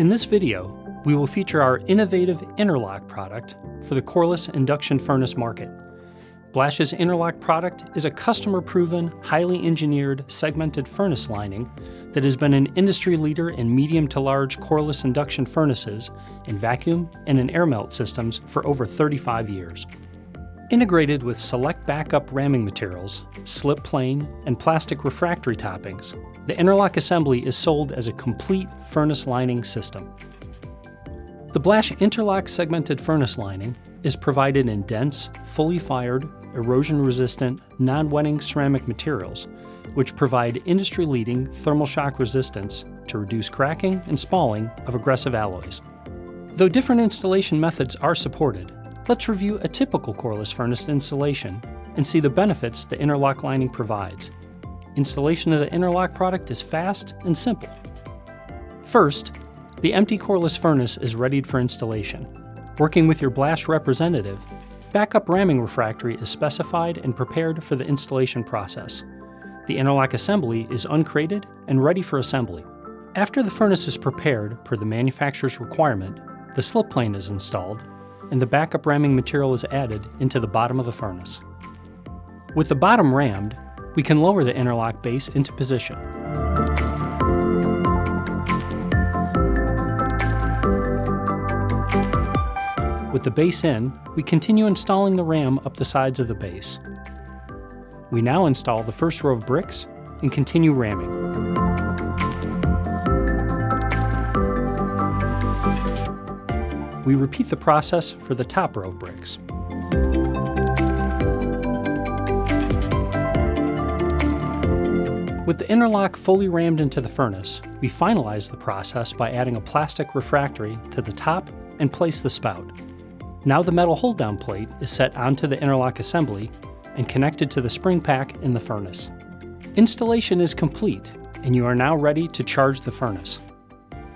In this video, we will feature our innovative interlock product for the coreless induction furnace market. Blasch's interlock product is a customer-proven, highly engineered, segmented furnace lining that has been an industry leader in medium to large coreless induction furnaces in vacuum and in air melt systems for over 35 years. Integrated with select backup ramming materials, slip plane, and plastic refractory toppings, the interlock assembly is sold as a complete furnace lining system. The Blasch InterLok segmented furnace lining is provided in dense, fully fired, erosion-resistant, non-wetting ceramic materials, which provide industry-leading thermal shock resistance to reduce cracking and spalling of aggressive alloys. Though different installation methods are supported, let's review a typical coreless furnace installation and see the benefits the interlock lining provides. Installation of the interlock product is fast and simple. First, the empty coreless furnace is readied for installation. Working with your Blasch representative, backup ramming refractory is specified and prepared for the installation process. The interlock assembly is uncrated and ready for assembly. After the furnace is prepared per the manufacturer's requirement, the slip plane is installed and the backup ramming material is added into the bottom of the furnace. With the bottom rammed, we can lower the interlock base into position. With the base in, we continue installing the ram up the sides of the base. We now install the first row of bricks and continue ramming. We repeat the process for the top row of bricks. With the interlock fully rammed into the furnace, we finalize the process by adding a plastic refractory to the top and place the spout. Now the metal hold-down plate is set onto the interlock assembly and connected to the spring pack in the furnace. Installation is complete, and you are now ready to charge the furnace.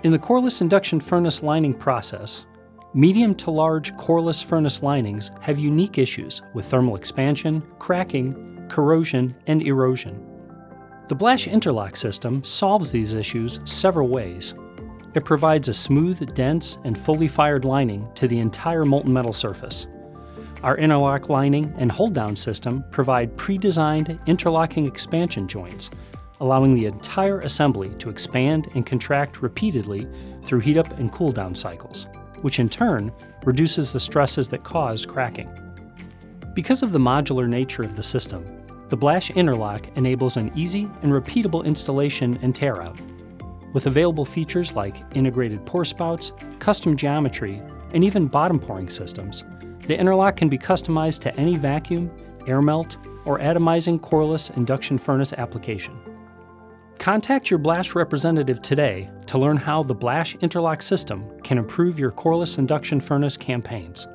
In the coreless induction furnace lining process, medium to large coreless furnace linings have unique issues with thermal expansion, cracking, corrosion, and erosion. The Blasch InterLok system solves these issues several ways. It provides a smooth, dense, and fully fired lining to the entire molten metal surface. Our interlock lining and hold-down system provide pre-designed interlocking expansion joints, allowing the entire assembly to expand and contract repeatedly through heat-up and cool-down cycles, which in turn reduces the stresses that cause cracking. Because of the modular nature of the system, the Blasch InterLok enables an easy and repeatable installation and tear-out. With available features like integrated pour spouts, custom geometry, and even bottom pouring systems, the interlock can be customized to any vacuum, air melt, or atomizing coreless induction furnace application. Contact your Blasch representative today to learn how the Blasch InterLok system can improve your coreless induction furnace campaigns.